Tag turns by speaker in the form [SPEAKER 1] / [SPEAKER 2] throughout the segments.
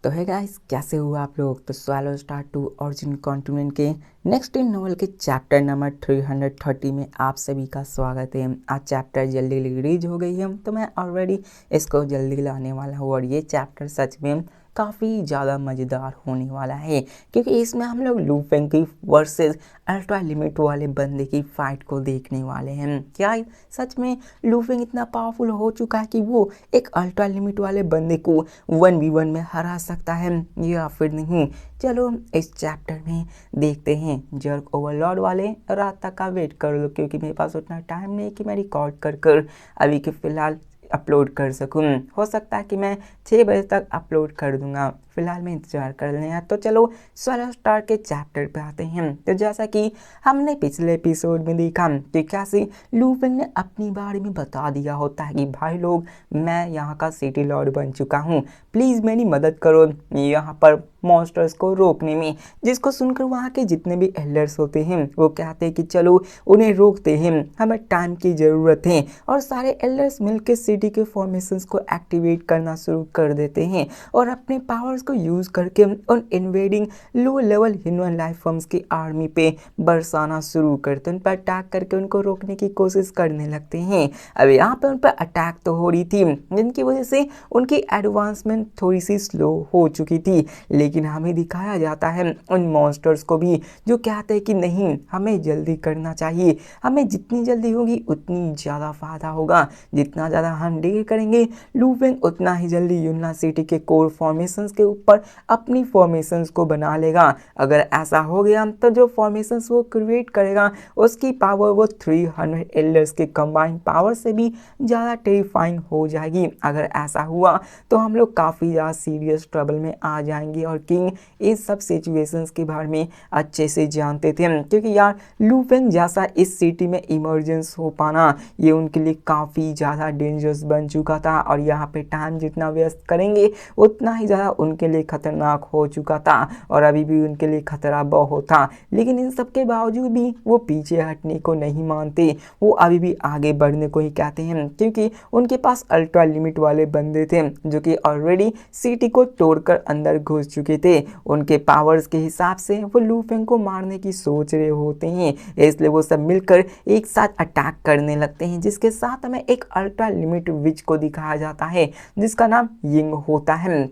[SPEAKER 1] तो है गाइस, कैसे हुआ आप लोग। तो swallow star to origin continent के नेक्स्ट इन नॉवल के चैप्टर नंबर 330 में आप सभी का स्वागत है। आज चैप्टर जल्दी रिलीज हो गई है, तो मैं ऑलरेडी इसको जल्दी लाने वाला हूँ और ये चैप्टर सच में काफ़ी ज़्यादा मज़ेदार होने वाला है, क्योंकि इसमें हम लोग लू फेंग की वर्सेस अल्ट्रा लिमिट वाले बंदे की फाइट को देखने वाले हैं। क्या सच में लू फेंग इतना पावरफुल हो चुका है कि वो एक अल्ट्रा लिमिट वाले बंदे को 1v1 में हरा सकता है या फिर नहीं। चलो इस चैप्टर में देखते हैं। जर्क ओवरलॉर्ड वाले रात तक का वेट कर लो, क्योंकि मेरे पास उतना टाइम नहीं कि मैं रिकॉर्ड कर अभी के फ़िलहाल अपलोड कर सकूं। हो सकता है कि मैं 6 बजे तक अपलोड कर दूंगा, फिलहाल में इंतजार कर लेना। तो चलो स्वालो स्टार के चैप्टर पे आते हैं। तो जैसा कि हमने पिछले एपिसोड में देखा कि कैसे लू फेंग ने अपनी बारे में बता दिया होता है कि भाई लोग, मैं यहाँ का सिटी लॉर्ड बन चुका हूँ, प्लीज़ मेरी मदद करो यहाँ पर मॉन्स्टर्स को रोकने में। जिसको सुनकर वहाँ के जितने भी एल्डर्स होते हैं वो कहते हैं कि चलो उन्हें रोकते हैं, हमें टाइम की ज़रूरत है। और सारे एल्डर्स मिलकर सिटी के फॉर्मेशंस को एक्टिवेट करना शुरू कर देते हैं और अपने पावर्स को यूज़ करके उन इन्वेडिंग लो लेवल ह्यूमन लाइफ फॉर्म्स की आर्मी पे बरसाना शुरू करते हैं, उन पर अटैक करके उनको रोकने की कोशिश करने लगते हैं। अब यहाँ पर उन पर अटैक तो हो रही थी, जिनकी वजह से उनकी एडवांसमेंट थोड़ी सी स्लो हो चुकी थी। लेकिन हमें दिखाया जाता है उन मॉन्स्टर्स को भी, जो कहते हैं कि नहीं, हमें जल्दी करना चाहिए, हमें जितनी जल्दी होगी उतनी ज़्यादा फ़ायदा होगा। जितना ज़्यादा हम देर करेंगे लू फेंग उतना ही जल्दी यूना सिटी के कोर फॉर्मेशंस के ऊपर अपनी फॉर्मेशंस को बना लेगा। अगर ऐसा हो गया तो जो फॉर्मेशंस वो क्रिएट करेगा उसकी पावर वो 300 एल्डर्स के कंबाइंड पावर से भी ज़्यादा टेरिफाइंग हो जाएगी। अगर ऐसा हुआ तो हम लोग काफ़ी ज़्यादा सीरियस ट्रबल में आ जाएंगे। और किंग इस सब सिचुएशंस के बारे में अच्छे से जानते थे, क्योंकि यार लू फेंग जैसा इस सिटी में इमरजेंस हो पाना ये उनके लिए काफ़ी ज़्यादा डेंजरस बन चुका था। और यहाँ पे टाइम जितना व्यस्त करेंगे उतना ही ज़्यादा उनके लिए खतरनाक हो चुका था, और अभी भी उनके लिए खतरा बहुत था। लेकिन इन सब के बावजूद भी वो पीछे हटने को नहीं मानते, वो अभी भी आगे बढ़ने को ही कहते हैं, क्योंकि उनके पास अल्ट्रा लिमिट वाले बंदे थे जो कि ऑलरेडी सिटी को तोड़कर अंदर घुस चुके थे। उनके पावर्स के हिसाब से वो लू फेंग को मारने की सोच रहे होते हैं, इसलिए वो सब मिलकर एक साथ अटैक करने लगते हैं। जिसके साथ हमें एक अल्ट्रा लिमिट विच को दिखाया जाता है जिसका नाम यिंग होता है।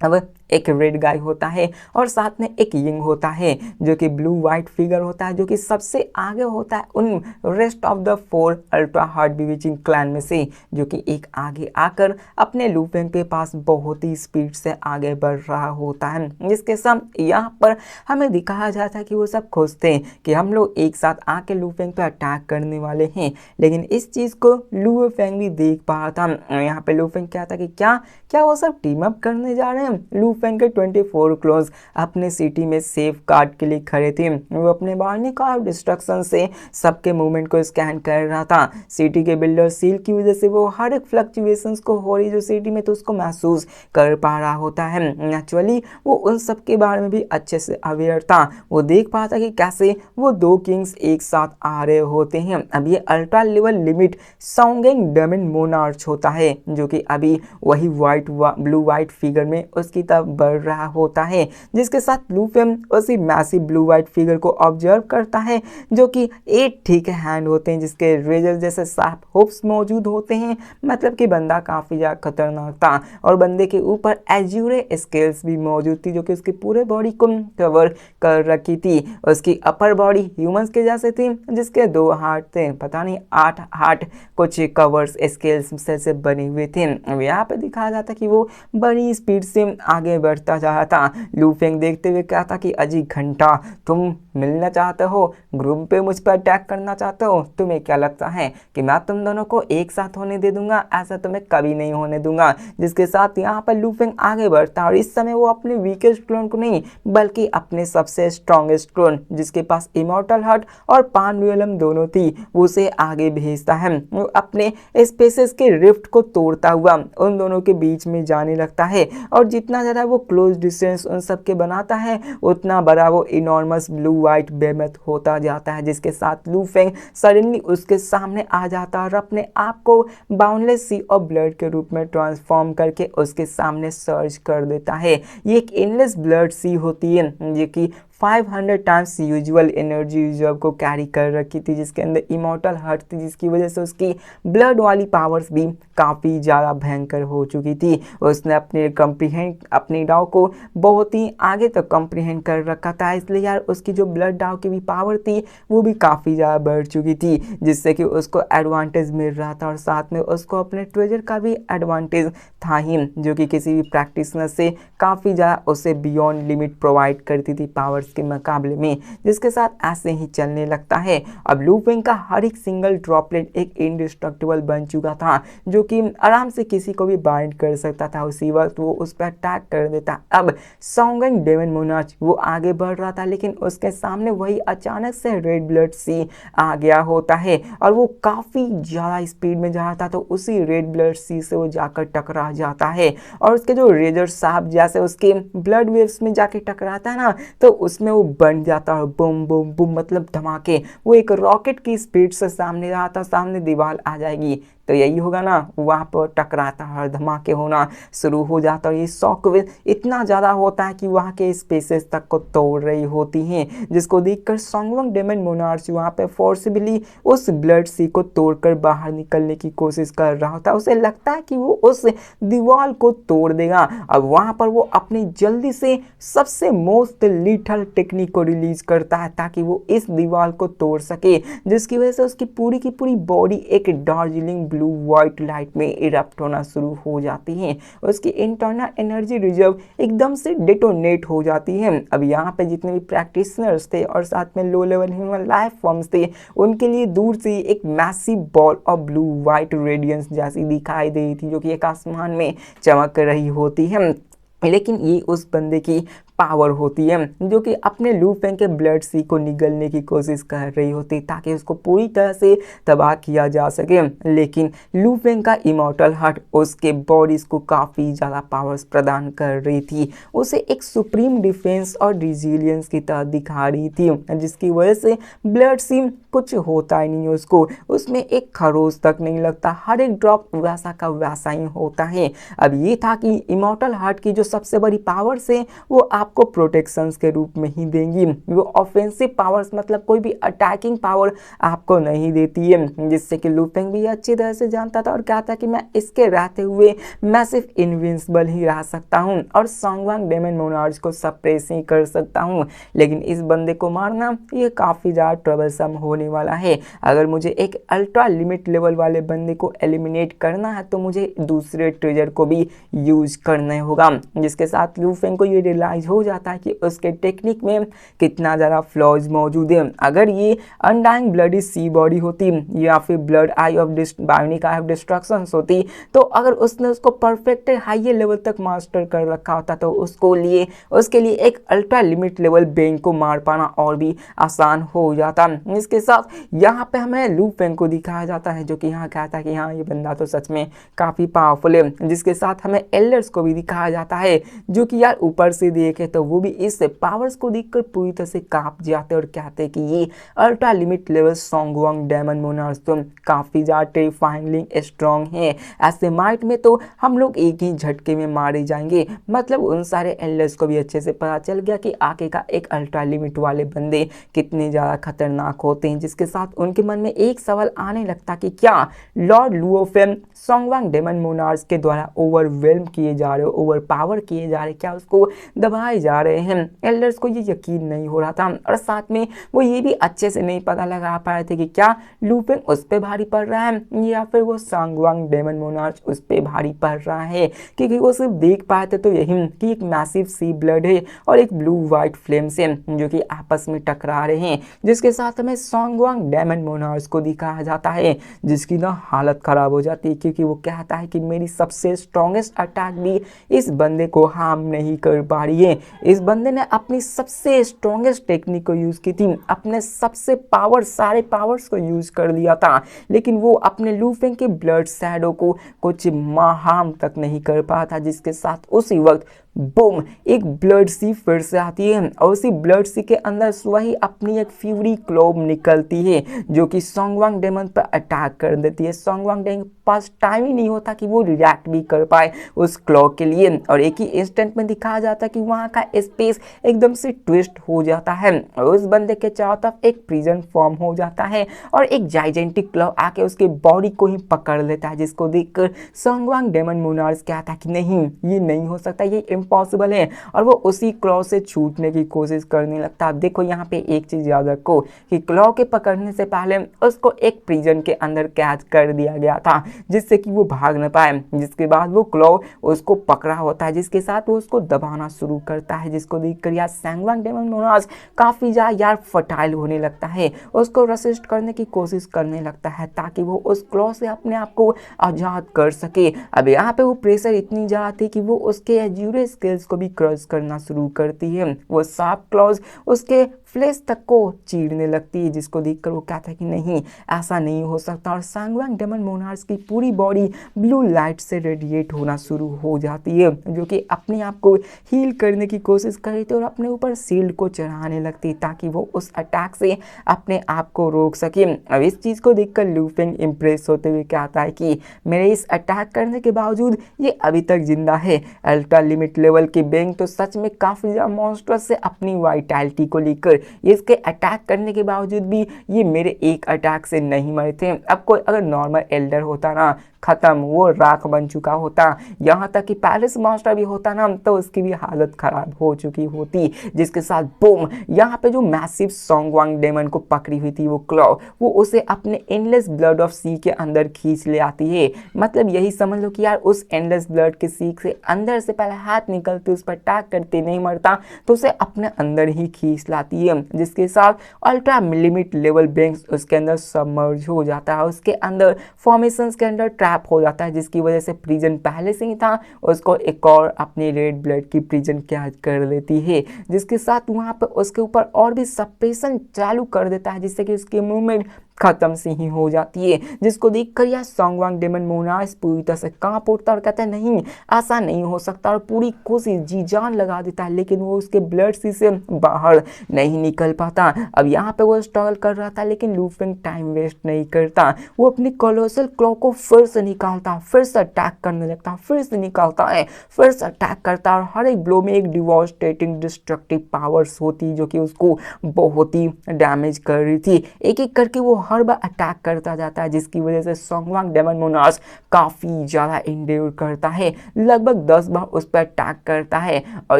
[SPEAKER 1] अब एक रेड गाय होता है और साथ में एक यिंग होता है जो कि ब्लू वाइट फिगर होता है, जो कि सबसे आगे होता है उन rest of the 4 ultra heart bewitching clan में से, जो कि एक आगे आकर अपने लू फेंग के पास बहुत ही स्पीड से आगे बढ़ रहा होता है। जिसके साथ यहाँ पर हमें दिखाया जाता है कि वो सब खुश थे कि हम लोग एक साथ आके लू फेंग पे अटैक करने वाले हैं। लेकिन इस चीज़ को लू फेंग भी देख पा रहा था। यहाँ पे लू फेंग कहता कि क्या वो सब टीम अप करने जा रहे हैं। लू फेंग के 24 क्लोन्स अपने सिटी में सेफ गार्ड के लिए खड़े थे। वो अपने बारने का डिस्ट्रक्शन से सबके मूवमेंट को स्कैन कर रहा था। सिटी के बिल्डर सील की वजह से वो हर एक फ्लक्चुएशंस को हो रही जो सिटी में, तो उसको महसूस कर पा रहा होता है। नेचुरली वो उन सब के बारे में भी अच्छे से अवेयर था। वो देख पा था कि कैसे वो 2 किंग्स एक साथ आ रहे होते हैं। अब ये अल्ट्रा लेवल लिमिट सॉन्गिंग डेमन मोनार्च होता है, जो कि अभी वही ब्लू वाइट फिगर में उसकी तरफ बढ़ रहा होता है। जिसके साथ लू फेंग उसी मैसिव ब्लू वाइट फिगर को ऑब्जर्व करता है, जो कि 8 ठीक हैंड होते हैं जिसके रेजर जैसे शार्प हुक्स मौजूद होते हैं। मतलब कि बंदा काफ़ी ज़्यादा खतरनाक था। और बंदे के ऊपर एज्यूरे स्केल्स भी मौजूद थी, जो कि उसकी पूरे बॉडी को कवर कर रखी थी। उसकी अपर बॉडी ह्यूमंस के जैसे थी, जिसके 2 हार्ट थे, पता नहीं 8 हार्ट कुछ कवर्स स्केल्स से बने हुए थे। अब यहाँ पे दिखाया जाता कि वो बड़ी स्पीड से आगे बढ़ता जा रहा था। लू फेंग देखते हुए कहता कि अजी घंटा, तुम मिलना चाहते हो, ग्रुप पे मुझ पर अटैक करना चाहते हो, तुम्हें क्या लगता है कि मैं तुम दोनों को एक साथ होने दे दूंगा? ऐसा तो मैं कभी नहीं होने दूंगा। जिसके साथ यहाँ पर लू फेंग आगे बढ़ता, और इस समय वो अपने वीकेस्ट क्लोन को नहीं बल्कि अपने सबसे स्ट्रॉन्गेस्ट क्लोन, जिसके पास इमॉर्टल हार्ट और पान दोनों थी, उसे आगे भेजता है। वो अपने स्पेसेस के रिफ्ट को तोड़ता हुआ उन दोनों के बीच में जाने लगता है। और जितना ज़्यादा वो क्लोज डिस्टेंस उन सब के बनाता है उतना बड़ा वो इनॉर्मस ब्लू वाइट बेमथ होता जाता है, जिसके साथ लू फेंग सडनली उसके सामने आ जाता है और अपने आप को बाउंडलेस सी ऑफ ब्लड के रूप में ट्रांसफॉर्म करके उसके सामने सर्च कर देता है। ये एक एंडलेस ब्लड सी होती है जो कि 500 टाइम्स यूजुअल एनर्जी रिजर्व को कैरी कर रखी थी, जिसके अंदर इमॉर्टल हार्ट थी, जिसकी वजह से उसकी ब्लड वाली पावर्स भी काफ़ी ज़्यादा भयंकर हो चुकी थी। उसने अपनी डाव को बहुत ही आगे तक कॉम्प्रिहेंड कर रखा था, इसलिए यार उसकी जो ब्लड डाव की भी पावर थी वो भी काफ़ी ज़्यादा बढ़ चुकी थी, जिससे कि उसको एडवांटेज मिल रहा था और साथ में उसको अपने ट्रेजर का भी एडवांटेज था ही, जो कि किसी भी प्रैक्टिशनर से काफ़ी ज़्यादा उसे बियॉन्ड लिमिट प्रोवाइड करती थी पावर्स के मुकाबले में, जिसके साथ ऐसे ही चलने लगता है। अब लू फेंग का हर एक सिंगल ड्रॉपलेट एक इंडिस्ट्रक्टिबल बन चुका था, जो कि आराम से किसी को भी बाइंड कर सकता था, उसी वक्त वो उस पर अटैक कर देता। अब सॉन्गवांग डेमन मोनार्च वो आगे बढ़ रहा था, लेकिन उसके सामने वही अचानक से रेड ब्लड सी आ गया होता है और वो काफ़ी ज़्यादा स्पीड में जा रहा था, तो उसी रेड ब्लड सी से वो जाकर टकरा जाता है और उसके जो रेजर साहब जैसे उसके ब्लड वेव्स में जाके टकराता है ना, तो उसमें वो बन जाता है बूम बूम बूम, मतलब धमाके। वो एक रॉकेट की स्पीड से सामने रहा था, सामने दीवार आ जाएगी तो यही होगा ना, वहाँ पर टकराता है, धमाके होना शुरू हो जाता है। ये शॉकवेव इतना ज़्यादा होता है कि वहाँ के स्पेसेस तक को तोड़ रही होती हैं, जिसको देखकर सॉन्गवांग डेमन मोनार्च वहाँ पे फोर्सिबली उस ब्लड सी को तोड़कर बाहर निकलने की कोशिश कर रहा था। उसे लगता है कि वो उस दीवार को तोड़ देगा। अब वहाँ पर वो अपनी जल्दी से सबसे मोस्ट लीथल टेक्निक को रिलीज करता है ताकि वो इस दीवार को तोड़ सके, जिसकी वजह से उसकी पूरी की पूरी बॉडी एक दार्जिलिंग ब्लू वाइट लाइट में इरप्ट होना शुरू हो जाती है। उसकी इंटरनल एनर्जी रिजर्व एकदम से डेटोनेट हो जाती है। अब यहाँ पे जितने भी प्रैक्टिशनर्स थे और साथ में low level human life forms थे, उनके लिए दूर से एक massive ball of blue white radiance जैसी दिखाई दे रही थी, जो कि एक आसमान में चमक रही होती है। लेकिन ये उस बंदे की पावर होती है जो कि अपने लू फेंग के ब्लड सी को निगलने की कोशिश कर रही होती ताकि उसको पूरी तरह से तबाह किया जा सके। लेकिन लू फेंग का इमॉर्टल हार्ट उसके बॉडीज को काफ़ी ज़्यादा पावर्स प्रदान कर रही थी, उसे एक सुप्रीम डिफेंस और रिजिलियंस की तरह दिखा रही थी, जिसकी वजह से ब्लड सी कुछ होता ही नहीं उसको, उसमें एक खरोच तक नहीं लगता, हर एक ड्रॉप वैसा का वैसा ही होता है। अब ये था कि इमॉर्टल हार्ट की जो सबसे बड़ी पावर्स है वो आपको प्रोटेक्शंस के रूप में ही देंगी, वो ऑफेंसिव पावर्स मतलब कोई भी अटैकिंग पावर आपको नहीं देती है, जिससे कि लू फेंग भी अच्छी तरह से जानता था और कहता कि मैं इसके रहते हुए मैं सिर्फ इनविंसिबल ही रह सकता हूँ और सॉन्गवांग डेमन मोनार्च को सप्रेस ही कर सकता हूँ। लेकिन इस बंदे को मारना ये काफ़ी ज़्यादा ट्रबलसम होने वाला है। अगर मुझे एक अल्ट्रा लिमिट लेवल वाले बंदे को एलिमिनेट करना है तो मुझे दूसरे ट्रेजर को भी यूज करना होगा, जिसके साथ लू फेंग को ये रियलाइज हो जाता है कि उसके टेक्निक में कितना ज़्यादा फ्लॉज मौजूद है। अगर ये अनडाइंग ब्लडी सी बॉडी होती या फिर blood I of bionic I of destruction होती, तो अगर उसने उसको परफेक्ट हाई लेवल तक मास्टर कर रखा होता तो उसके लिए एक अल्ट्रा लिमिट लेवल बेंग को मार पाना और भी आसान हो जाता। इसके साथ यहाँ पे हमें लू फेंग को दिखाया जाता है जो कि यहाँ कहता है कि हाँ ये बंदा तो सच में काफ़ी पावरफुल है, जिसके साथ हमें एल्डर्स को भी दिखाया जाता है जो कि यार ऊपर से देखे तो वो भी इस पावर्स को देखकर पूरी तरह से कांप जाते और कहते हैं कि ये अल्ट्रा लिमिट लेवल सॉन्गवांग डेमन मोनार्च तो काफ़ी ज़्यादा टेरिफाइंगली स्ट्रॉन्ग है, ऐसे माइट में तो हम लोग एक ही झटके में मारे जाएंगे। मतलब उन सारे एल्डर्स को भी अच्छे से पता चल गया कि आगे का एक अल्ट्रा लिमिट वाले बंदे कितने ज़्यादा खतरनाक होते हैं, जिसके साथ उनके मन में एक सवाल आने लगता कि क्या लॉर्ड लुओफेन सॉन्गवांग डेमन मोनार्च के द्वारा ओवरवेल्म किए जा रहे, ओवर पावर किए जा रहे, क्या उसको दबाए जा रहे हैं। एल्डर्स को ये यकीन नहीं हो रहा था और साथ में वो ये भी अच्छे से नहीं पता लगा पा रहे थे कि क्या लू फेंग उस पर भारी पड़ रहा है या फिर वो सॉन्गवांग डेमन मोनार्च उस पर भारी पड़ रहा है, क्योंकि वो सिर्फ देख पाए थे तो यही कि एक मैसिव सी ब्लड है और एक ब्लू वाइट फ्लेम्स है जो कि आपस में टकरा रहे हैं, जिसके साथ हमें सॉन्गवांग डेमन मोनार्च को दिखाया जाता है जिसकी ना हालत खराब हो जाती है, क्योंकि वो कहता है कि मेरी सबसे स्ट्रॉन्गेस्ट अटैक भी इस बंदे को हार्म नहीं कर पा रही है। इस बंदे ने अपनी सबसे स्ट्रॉन्गेस्ट टेक्निक को यूज की थी, अपने सबसे सारे पावर्स को यूज कर दिया था, लेकिन वो अपने लू फेंग के ब्लड शैडो को कुछ हार्म तक नहीं कर पाया था, जिसके साथ उसी वक्त बूम, एक ब्लड सी फिर से आती है और उसी ब्लड सी के अंदर वही अपनी एक फ्यूरी क्लोब निकलती है जो कि सोंगवांग डेमन पर अटैक कर देती है। सोंगवांग डेमन के पास टाइम ही नहीं होता कि वो रिएक्ट भी कर पाए उस क्लॉ के लिए, और एक ही इंस्टेंट में दिखाया जाता है कि वहाँ का स्पेस एकदम से ट्विस्ट हो जाता है और उस बंदे के चारों तरफ एक प्रिजन फॉर्म हो जाता है और एक जाइजेंटिक क्लॉ आके उसके बॉडी को ही पकड़ लेता है, जिसको देखकर सोंगवांग डेमन मोनार्च कहता है कि नहीं, ये नहीं हो सकता, ये इम्पॉसिबल है, और वो उसी क्लॉ से छूटने की कोशिश करने लगता है। अब देखो यहाँ पे एक चीज याद रखो कि क्लॉ के पकड़ने से पहले उसको एक प्रिजन के अंदर कैद कर दिया गया था जिससे कि वो भाग न पाए। जिसके बाद वो क्लॉ उसको पकड़ा होता है, जिसके साथ वो उसको दबाना शुरू करता है, जिसको देखकर यार सोंगवांग डेमन मोनार्च काफी ज्यादा यार फर्टाइल होने लगता है, उसको रेसिस्ट करने की कोशिश करने लगता है ताकि वो उस क्लॉ से अपने आप को आजाद कर सके। अब यहाँ पे वो प्रेशर इतनी ज्यादा थी कि वो उसके एज्यूरे स्किल्स को भी क्रश करना शुरू करती है। वो शार्प क्लॉज उसके फ्लेश तक को चीरने लगती है, जिसको देखकर वो कहता है कि नहीं, ऐसा नहीं हो सकता, और सोंगवांग डेमन मोनार्च की पूरी बॉडी ब्लू लाइट से रेडिएट होना शुरू हो जाती है जो कि अपने आप को हील करने की कोशिश कर रही थी और अपने ऊपर शील्ड को चढ़ाने लगती ताकि वो उस अटैक से अपने आप को रोक सके। अब इस चीज को देखकर लू फेंग इम्प्रेस होते हुए कहता है कि मेरे इस अटैक करने के बावजूद ये अभी तक जिंदा है। अल्ट्रा लिमिट लेवल की बेंग तो सच में काफी ज्यादा मॉन्स्टरस से अपनी वाइटैलिटी को लेकर, इसके अटैक करने के बावजूद भी ये मेरे एक अटैक से नहीं मरे थे। अब कोई अगर नॉर्मल एल्डर होता ना, खत्म, वो राख बन चुका होता, यहाँ तक कि पैलेस मास्टर भी होता ना तो उसकी भी हालत खराब हो चुकी होती। जिसके साथ बूम, यहाँ पे जो मैसिव सोंगवांग डेमन को पकड़ी हुई थी वो क्लॉ, वो उसे अपने एंडलेस ब्लड ऑफ सी के अंदर खींच ले आती है। मतलब यही समझ लो कि यार उस एंडलेस ब्लड के सीख से अंदर से पहले हाथ निकलते उस पर अटैक करते नहीं मरता तो उसे अपने अंदर ही खींच लाती है, जिसके साथ अल्ट्रा लिमिट लेवल बेंग्स उसके अंदर सबमर्ज हो जाता है, उसके अंदर फॉर्मेशंस के अंदर ट्रैप हो जाता है, जिसकी वजह से प्रिजन पहले से ही था उसको एक और अपनी रेड ब्लड की प्रिजन कैद कर लेती है, जिसके साथ वहां पर उसके ऊपर और भी सप्रेशन चालू कर देता है जिससे कि उसकी मूवमेंट खत्म से ही हो जाती है। जिसको देखकर यह सोंगवांग डेमन मोनार्च पूरी तरह से कांप उठता और कहता है नहीं, ऐसा नहीं हो सकता, और पूरी कोशिश जी जान लगा देता है लेकिन वो उसके ब्लड सी से बाहर नहीं निकल पाता। अब यहाँ पे वो स्ट्रगल कर रहा था लेकिन लू फेंग टाइम वेस्ट नहीं करता, वो अपनी कोलोसल क्लॉ को फिर से निकालता, फिर से अटैक करने लगता, फिर से निकालता है, फिर से अटैक करता, और हर एक ब्लो में एक डिवास्टेटिंग डिस्ट्रक्टिव पावर्स होती जो कि उसको बहुत ही डैमेज कर रही थी। एक एक करके वो हर बार अटैक करता जाता है, जिसकी वजह से सोंगवांग डेमन मोनार्च काफी ज्यादा इंड्योर करता है, लगभग 10 बार उस पर अटैक करता है, और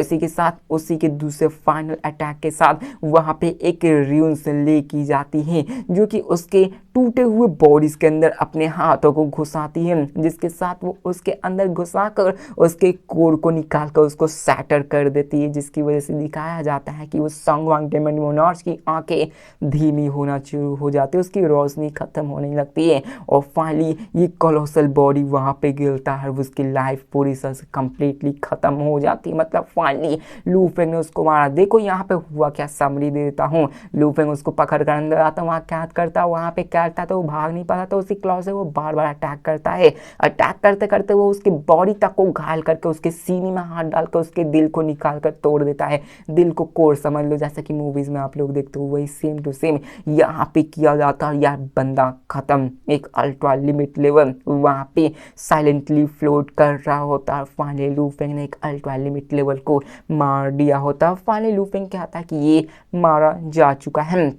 [SPEAKER 1] इसी के साथ उसी के दूसरे फाइनल अटैक के साथ वहां पे एक र्यून्स ले की जाती है जो कि उसके टूटे हुए बॉडीज के अंदर अपने हाथों को घुसाती है, जिसके साथ वो उसके अंदर घुसाकर उसके कोर को निकालकर उसको सैटर कर देती है, जिसकी वजह से दिखाया जाता है कि वो सोंगवांग डेमन मोनार्च की आंखें धीमी होना शुरू हो जाती है, उसकी रोशनी खत्म होने लगती है, और फाइनली ये कोलोसल बॉडी वहां पे गिरता है, उसकी लाइफ पूरी तरह से कंप्लीटली खत्म हो जाती है। मतलब फाइनली लू फेंग ने उसको मारा। देखो यहाँ पे हुआ क्या, समरी देता हूँ। लू फेंग उसको पकड़ कर अंदर आता, वहाँ कैद करता, वहाँ पे कैदता तो वो भाग नहीं पाता, तो उसी क्लॉ से वो बार बार अटैक करता है। अटैक करते करते वो उसकी बॉडी तक को घायल करके उसके सीने में हाथ डालकर उसके दिल को निकाल कर तोड़ देता है। दिल को कोर समझ लो, जैसा कि मूवीज में आप लोग देखते हो वही सेम टू सेम यहाँ पे किया जाता है। यार बंदा खत्म, एक अल्ट्रा लिमिट लेवल वहाँ पे साइलेंटली फ्लोट कर रहा होता है। फाइनली लू फेंग ने एक अल्ट्रा लिमिट लेवल को मार दिया होता। फाइनली लू फेंग कहता है कि ये मारा जा चुका है,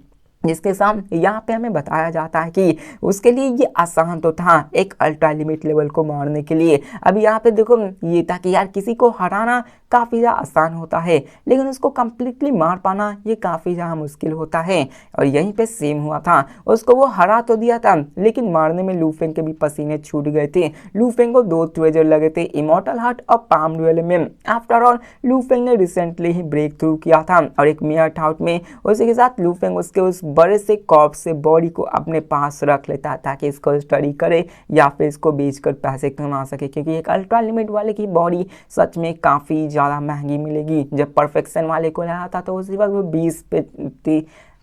[SPEAKER 1] जिसके सामने यहाँ पे हमें बताया जाता है कि उसके लिए ये आसान तो था एक अल्ट्रा लिमिट लेवल को मारने के लिए। अब यहाँ पे देखो ये था कि यार किसी को हराना काफ़ी ज़्यादा आसान होता है लेकिन उसको कम्प्लीटली मार पाना ये काफ़ी ज़्यादा मुश्किल होता है, और यहीं पे सेम हुआ था। उसको वो हरा तो दिया था लेकिन मारने में लू फेंग के भी पसीने छूट गए थे। लू फेंग को 2 ट्रेजर लगे थे, इमॉर्टल हार्ट और पाम ड्यूल में। आफ्टर ऑल लू फेंग ने रिसेंटली ही ब्रेक थ्रू किया था, और एक मेयर आउट में उसी के साथ लू फेंग उसके उस बड़े से कॉर्प से बॉडी को अपने पास रख लेता ताकि इसको स्टडी करे या फिर इसको बेचकर पैसे कमा सके, क्योंकि एक अल्ट्रा लिमिट वाले की बॉडी सच में काफ़ी ज़्यादा महंगी मिलेगी। जब परफेक्शन वाले को लाया था तो उसी वक्त वो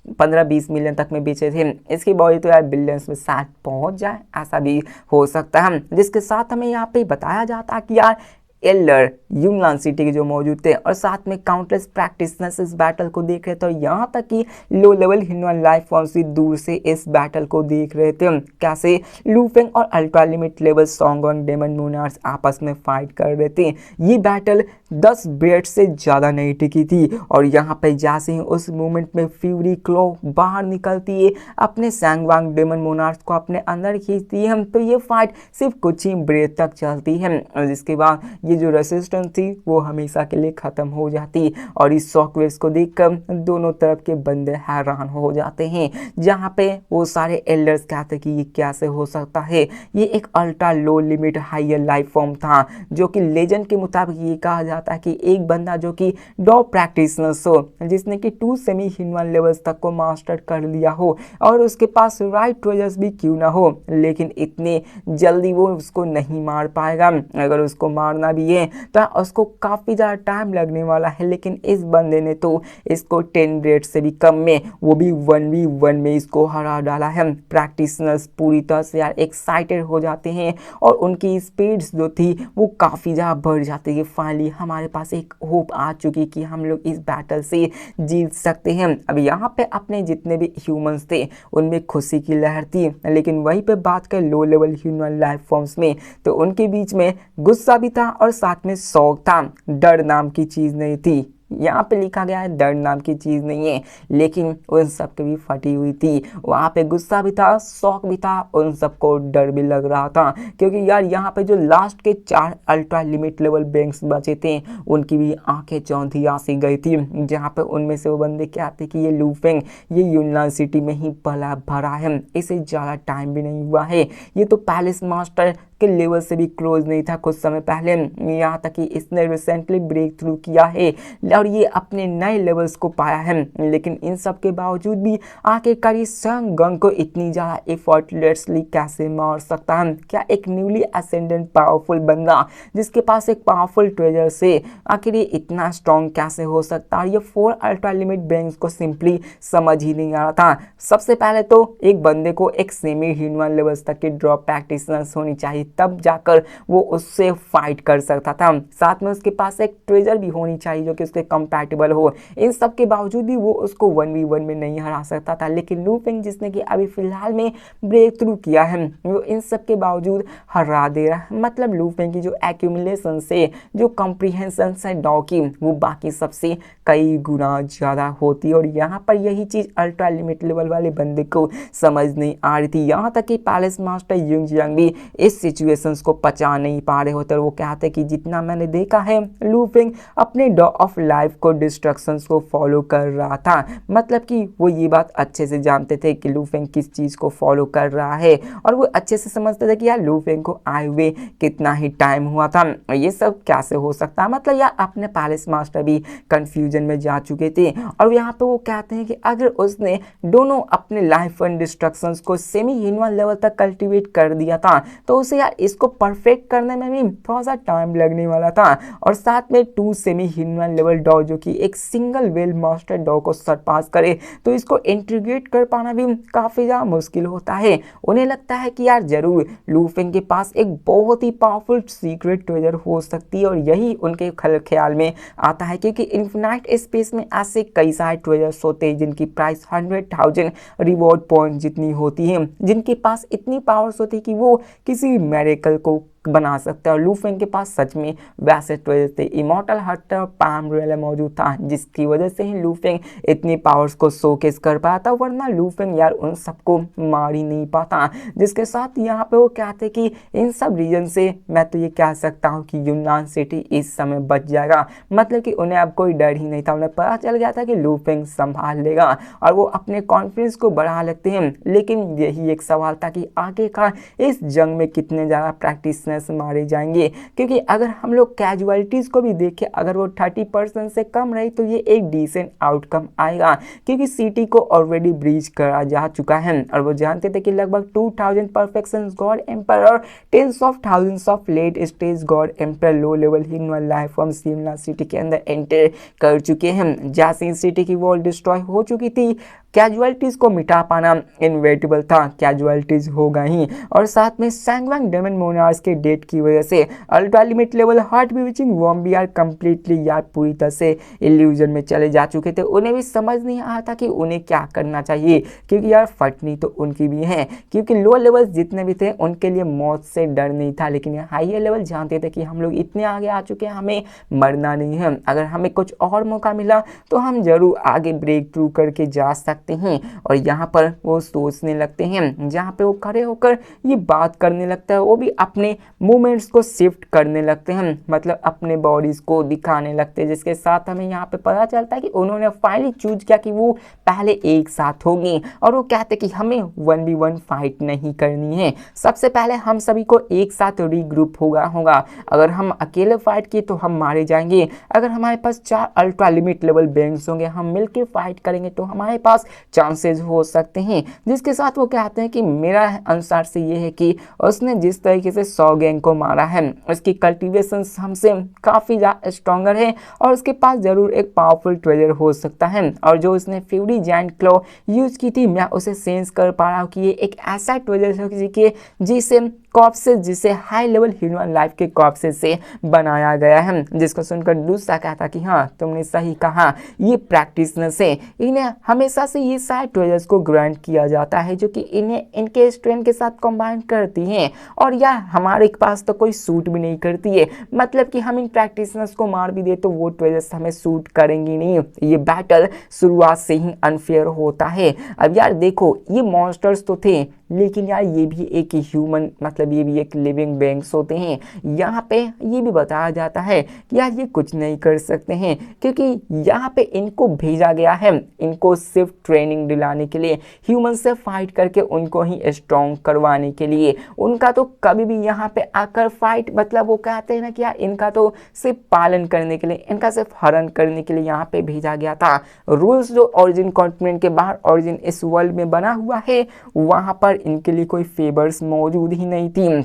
[SPEAKER 1] 15-20 मिलियन तक में बेचे थे। इसकी बॉडी तो यार बिलियंस में शायद पहुंच जाए, ऐसा भी हो सकता है। जिसके साथ हमें यहाँ पे बताया जाता है कि यार एल्डर यूनान सिटी के जो मौजूद थे और साथ में काउंटलेस प्रैक्टिशनर्स इस बैटल को देख रहे थे और यहाँ तक कि लो लेवल ह्यूमन लाइफ फॉर्म्स भी दूर से इस बैटल को देख रहे थे। कैसे लू फेंग और अल्ट्रा लिमिट लेवल सॉन्गोंग डेमन मोनार्च आपस में फाइट कर रहे थे। ये बैटल 10 मिनट से ज़्यादा नहीं टिकी थी और यहाँ पे जैसे ही उस मोमेंट में फ्यूरी क्लो बाहर निकलती है, अपने सैंगवांग डेमन मोनार्च को अपने अंदर खींचती है, तो ये फाइट सिर्फ कुछ ही मिनट तक चलती है और जिसके बाद ये जो रेसिस्टेंस थी वो हमेशा के लिए ख़त्म हो जाती और इस शॉकवेव्स को देखकर दोनों तरफ के बंदे हैरान हो जाते हैं। जहाँ पे वो सारे एल्डर्स कहते हैं कि ये कैसे हो सकता है, ये एक ultra low limit higher life form था, जो कि लेजेंड के मुताबिक ये कहा जाता है कि एक बंदा जो कि डॉ प्रैक्टिशनर्स हो, जिसने कि 2 सेमी ह्यूमन लेवल्स तक को मास्टर कर लिया हो और उसके पास राइट ट्रेजर्स भी क्यों ना हो, लेकिन इतने जल्दी वो उसको नहीं मार पाएगा। अगर उसको मारना भी है तो उसको काफ़ी ज़्यादा टाइम लगने वाला है, लेकिन इस बंदे ने तो इसको 10 रेट से भी कम में, वो भी 1v1 में इसको हरा डाला है। प्रैक्टिशनर्स पूरी तरह से यार एक्साइटेड हो जाते हैं और उनकी स्पीड्स जो थी वो काफ़ी ज़्यादा बढ़ जाती है। फाइनली हमारे पास एक होप आ चुकी कि हम लोग इस बैटल से जीत सकते हैं। अब यहाँ पे अपने जितने भी ह्यूमंस थे उनमें खुशी की लहर थी, लेकिन वहीं पे बात कर लो लेवल ह्यूमन लाइफ फॉर्म्स में, तो उनके बीच में गुस्सा भी था और साथ में शौक था। डर नाम की चीज़ नहीं थी, यहाँ पे लिखा गया है डर नाम की चीज़ नहीं है, लेकिन उन सब की भी फटी हुई थी। वहाँ पे गुस्सा भी था, शौक भी था, उन सबको डर भी लग रहा था, क्योंकि यार यहाँ पे जो लास्ट के 4 अल्ट्रा लिमिट लेवल बैंक्स बचे थे उनकी भी आंखें चौंधिया सी गई थी। जहाँ पे उनमें से वो बंदे कहते कि ये लू फेंग ये यूनान सिटी में ही पला भरा है, इसे ज़्यादा टाइम भी नहीं हुआ है, ये तो पैलेस मास्टर के लेवल से भी क्लोज नहीं था कुछ समय पहले, यहाँ तक कि इसने रिसेंटली ब्रेक थ्रू किया है और ये अपने नए लेवल्स को पाया है। लेकिन इन सब के बावजूद भी आखिरकार ये सैंगवांग को इतनी ज़्यादा एफर्टलेसली कैसे मार सकता है? क्या एक न्यूली असेंडेंट पावरफुल बंदा जिसके पास एक पावरफुल ट्रेजर से आखिर ये इतना स्ट्रॉन्ग कैसे हो सकता है? ये 4 अल्ट्रा लिमिट बैंक्स को सिंपली समझ ही नहीं आ रहा था। सबसे पहले तो एक बंदे को एक सेमी ह्यूमन लेवल्स तक की ड्रॉप प्रैक्टिशनर्स होनी चाहिए, तब जाकर वो उससे फाइट कर सकता था। साथ में उसके पास एक ट्रेजर भी होनी चाहिए जो कि उसके कंपैटिबल हो। इन सब के बावजूद भी वो उसको 1v1 में नहीं हरा सकता था, लेकिन लू फेंग जिसने कि अभी फिलहाल में ब्रेक थ्रू किया है वो इन सब के बावजूद हरा दे रहा है। मतलब लू फेंग की जो एक्यूमुलेशन से जो कॉम्प्रिहेंशन से डॉ की वो बाकी सबसे कई गुना ज़्यादा होती और यहाँ पर यही चीज़ अल्ट्रा लिमिट लेवल वाले बंदे को समझ नहीं आ रही थी। यहाँ तक कि पैलेस मास्टर युंग जियांग भी इस सिचुएशंस को पचा नहीं पा रहे होते और वो कहते कि जितना मैंने देखा है लू फेंग अपने डॉ ऑफ लाइफ को डिस्ट्रक्शंस को फॉलो कर रहा था। मतलब कि वो ये बात अच्छे से जानते थे कि लू फेंग किस चीज़ को फॉलो कर रहा है और वो अच्छे से समझते थे कि यार लू फेंग को आए हुए कितना ही टाइम हुआ था, ये सब कैसे हो सकता है। मतलब यार अपने पैलेस मास्टर भी कंफ्यूजन में जा चुके थे और यहाँ पे वो कहते हैं कि अगर उसने दोनों अपने लाइफ एंड डिस्ट्रक्शंस को सेमी ह्यूमन लेवल तक कल्टीवेट कर दिया था तो उसे यार इसको परफेक्ट करने में भी थोड़ा सा टाइम लगने वाला था और साथ में 2 सेमी ह्यूमन लेवल डॉ जो कि एक सिंगल वेल मास्टर डॉ को सरपास करे तो इसको इंटीग्रेट कर पाना भी काफ़ी ज़्यादा मुश्किल होता है। उन्हें लगता है कि यार जरूर लू फेंग के पास एक बहुत ही पावरफुल सीक्रेट ट्रेजर हो सकती है और यही उनके ख्याल में आता है, क्योंकि इन्फिनाइट स्पेस में ऐसे कई सारे ट्रेजर्स होते हैं जिनकी प्राइस 100,000 रिवॉर्ड पॉइंट जितनी होती है, जिनके पास इतनी पावर्स होती है कि वो किसी मेरेकल को बना सकते हैं और लू फेंग के पास सच में वैसे ट्रेजर थे। इमॉर्टल हंटर और पाम रियल मौजूद था जिसकी वजह से ही लू फेंग इतनी पावर्स को शोकेस कर पाया था, वरना लू फेंग यार उन सबको मार ही नहीं पाता। जिसके साथ यहाँ पे वो कहते कि इन सब रीजन से मैं तो ये कह सकता हूँ कि यूनान सिटी इस समय बच जाएगा। मतलब कि उन्हें अब कोई डर ही नहीं था, उन्हें पता चल गया था कि लू फेंग संभाल लेगा और वो अपने कॉन्फिडेंस को बढ़ा लेते हैं। लेकिन यही एक सवाल था कि आखिरकार इस जंग में कितने ज़्यादा प्रैक्टिस मारे जाएंगे, क्योंकि अगर हम लोग कैजुअलिटीज को भी देखें अगर वो 30% से कम रही तो ये एक डिसेंट आउटकम आएगा, क्योंकि सिटी को ऑलरेडी ब्रीच करा जा चुका है और वो जानते थे कि लगभग 2000 परफेक्शन गॉड एम्पर और tens of thousands of late stage god emperor low level human life form Shimla city के अंदर एंटर कर चुके हैं। जैसे सिटी की वॉल डिस्ट्रॉय हो चुकी थी कैजुअलिटीज को मिटा पाना इनवेटेबल था, कैजुअलिटीज होगा ही। और साथ में सैंगवांग डेमन मोनार्स के डेट की वजह से ultra limit level heart bewitching वॉर्म भी यार कंप्लीटली यार पूरी तरह से इल्यूजन में चले जा चुके थे। उन्हें भी समझ नहीं आया था कि उन्हें क्या करना चाहिए, क्योंकि यार फटनी तो उनकी भी है, क्योंकि लो लेवल जितने भी थे उनके लिए मौत से डर नहीं था, लेकिन हाइयर लेवल जानते थे कि हम लोग इतने आगे आ चुके हैं, हमें मरना नहीं है, अगर हमें कुछ और मौका मिला तो हम जरूर आगे ब्रेक थ्रू करके जा सकते हैं। और यहाँ पर वो सोचने लगते हैं, जहाँ पे वो खड़े होकर ये बात करने लगता है, वो भी अपने मूवमेंट्स को शिफ्ट करने लगते हैं, मतलब अपने बॉडीज को दिखाने लगते हैं, जिसके साथ हमें यहाँ पे पता चलता है कि उन्होंने फाइनली चूज किया कि वो पहले एक साथ होंगे। और वो कहते कि हमें 1v1 फाइट नहीं करनी है, सबसे पहले हम सभी को एक साथ रीग्रुप होगा। अगर हम अकेले फाइट किए तो हम मारे जाएंगे, अगर हमारे पास 4 अल्ट्रा लिमिट लेवल बैंक्स होंगे, हम मिलकर फाइट करेंगे तो हमारे पास चांसेस हो सकते हैं। जिसके साथ वो कहते हैं कि मेरा अनुसार से ये है कि उसने जिस तरीके से 100 गैंग को मारा है, उसकी कल्टीवेशन हमसे काफ़ी ज़्यादा स्ट्रॉन्गर है और उसके पास ज़रूर एक पावरफुल ट्रेजर हो सकता है। और जो उसने फ्यूरी जायंट क्लॉ यूज की थी, मैं उसे सेंस कर पा रहा हूँ कि ये एक ऐसा ट्रेजर है जिसे कॉप्सेस, जिसे हाई लेवल ह्यूमन लाइफ के कॉप्सेस से बनाया गया है। जिसको सुनकर दूसरा कहता कि हाँ तुमने सही कहा, ये प्रैक्टिशनर से इन्हें हमेशा से ये सारे ट्रेजर्स को ग्रांट किया जाता है, जो कि इन्हें इनके स्ट्रेंथ के साथ कंबाइन करती हैं। और यार हमारे पास तो कोई सूट भी नहीं करती है, मतलब कि हम इन प्रैक्टिशनर्स को मार भी दे तो वो ट्रेजर्स हमें सूट करेंगी नहीं। ये बैटल शुरुआत से ही अनफेयर होता है। अब यार देखो, ये मॉन्स्टर्स तो थे, लेकिन यार ये भी एक ह्यूमन, मतलब ये भी एक लिविंग बीइंग्स होते हैं। यहाँ पे ये भी बताया जाता है कि यार ये कुछ नहीं कर सकते हैं, क्योंकि यहाँ पे इनको भेजा गया है, इनको सिर्फ ट्रेनिंग दिलाने के लिए, ह्यूमन से फाइट करके उनको ही स्ट्रॉन्ग करवाने के लिए। उनका तो कभी भी यहाँ पे आकर फाइट, मतलब वो कहते हैं ना कि यार इनका तो सिर्फ पालन करने के लिए, इनका सिर्फ हरण करने के लिए यहाँ पे भेजा गया था। रूल्स जो ओरिजिन कॉन्टिनेंट के बाहर, ओरिजिन इस वर्ल्ड में बना हुआ है, वहाँ पर इनके लिए कोई फेवर्स मौजूद ही नहीं थी।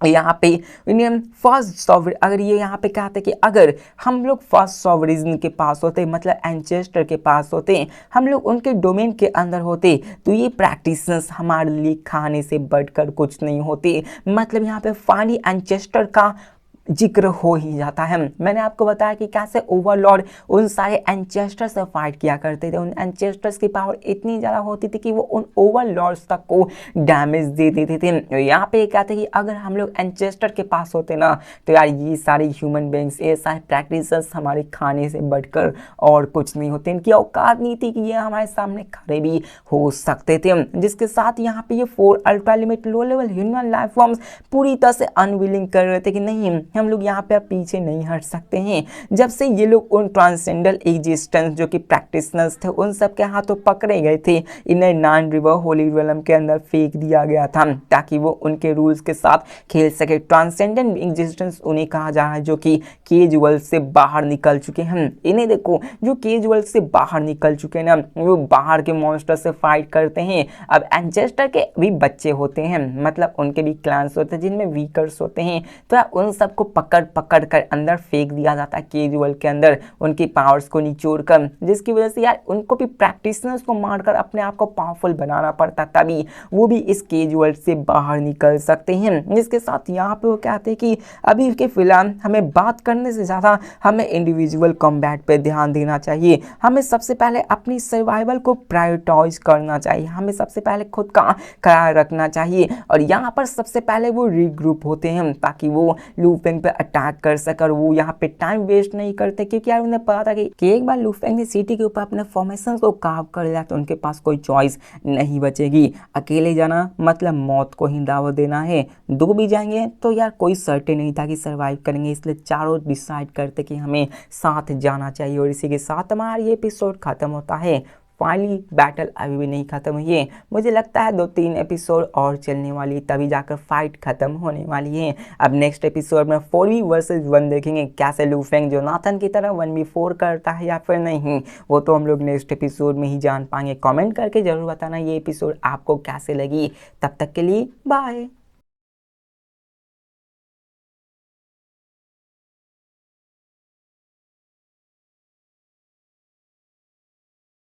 [SPEAKER 1] यहाँ पे इंडियन फर्स्ट सॉवरेन, अगर ये यहाँ पे कहते कि अगर हम लोग फर्स्ट सॉवरेन के पास होते, मतलब एंचेस्टर के पास होते, हम लोग उनके डोमेन के अंदर होते, तो ये प्रैक्टिशनर्स हमारे लिए खाने से बढ़कर कुछ नहीं होते। मतलब यहाँ पे फाइनली एंचेस्टर का जिक्र हो ही जाता है। मैंने आपको बताया कि कैसे ओवरलॉर्ड उन सारे एंचेस्टर्स से फाइट किया करते थे, उन एंचेस्टर्स की पावर इतनी ज़्यादा होती थी कि वो उन ओवरलॉर्ड्स तक को डैमेज दे देते थे। यहाँ पे कहते हैं कि अगर हम लोग एंचेस्टर के पास होते ना, तो यार ये सारे ह्यूमन बीइंग्स, ये सारे प्रैक्टिसर्स हमारे खाने से बढ़कर और कुछ नहीं होते, इनकी औकात नहीं थी कि ये हमारे सामने खड़े भी हो सकते थे। जिसके साथ यहाँ पे ये 4 अल्ट्रा लिमिट लो लेवल ह्यूमन लाइफ फॉर्म्स पूरी तरह से अनविलिंग कर रहे थे कि नहीं, हम लोग यहाँ पे अब पीछे नहीं हट सकते हैं। जब से ये लोग उन ट्रांसेंडल एग्जिस्टेंस जो कि प्रैक्टिशनर्स थे, उन सब के हाथों पकड़े गए थे, इन्हें नान रिवर होली रियलम के अंदर फेंक दिया गया था ताकि वो उनके रूल्स के साथ खेल सके। ट्रांसेंडेंट एग्जिस्टेंस उन्हें कहा जा रहा है जो कि केज वर्ल्ड से बाहर निकल चुके हैं। इन्हें देखो, जो केज वर्ल्ड से बाहर निकल चुके हैं ना, वो बाहर के मॉन्स्टर से फाइट करते हैं। अब एंचेस्टर के भी बच्चे होते हैं, मतलब उनके भी क्लान्स होते हैं जिनमें वीकर्स होते हैं, तो उन सबको पकड़ कर अंदर फेंक दिया जाता है केज वर्ल्ड के अंदर, उनकी पावर्स को निचोड़ कर, जिसकी वजह से यार उनको भी प्रैक्टिशनर्स को मारकर अपने आप को पावरफुल बनाना पड़ता, तभी वो भी इस केज वर्ल्ड से बाहर निकल सकते हैं। जिसके साथ यहाँ पे वो कहते हैं कि अभी के फिलहाल हमें बात करने से ज़्यादा हमें इंडिविजुअल कॉम्बैट पे ध्यान देना चाहिए। हमें सबसे पहले अपनी सर्वाइवल को प्रायोरिटाइज करना चाहिए, हमें सबसे पहले खुद का ख्याल रखना चाहिए। और यहाँ पर सबसे पहले वो रीग्रुप होते हैं ताकि वो लू फेंग पे अटैक कर सके, और वो यहाँ पे टाइम वेस्ट नहीं करते, क्योंकि यार उन्हें पता था कि एक बार लू फेंग ने सिटी के ऊपर अपने फॉर्मेशन को कार्व कर लिया तो उनके पास कोई चॉइस नहीं बचेगी। अकेले जाना मतलब मौत को ही दावत देना है, दो भी जाएंगे तो यार कोई सर्टेन नहीं था कि सर्वाइव करेंगे, इसलिए चारों डिसाइड करते कि हमें साथ जाना चाहिए। और इसी के साथ हमारा ये एपिसोड खत्म होता है। फाइनली बैटल अभी भी नहीं खत्म हुई है, मुझे लगता है 2-3 एपिसोड और चलने वाली है, तभी जाकर फाइट खत्म होने वाली है। अब नेक्स्ट एपिसोड में 4v वर्सेस 1 देखेंगे, कैसे लू फेंग जोनाथन की तरह 1v4 करता है या फिर नहीं, वो तो हम लोग नेक्स्ट एपिसोड में ही जान पाएंगे। कमेंट करके जरूर बताना ये एपिसोड आपको कैसे लगी। तब तक के लिए बाय।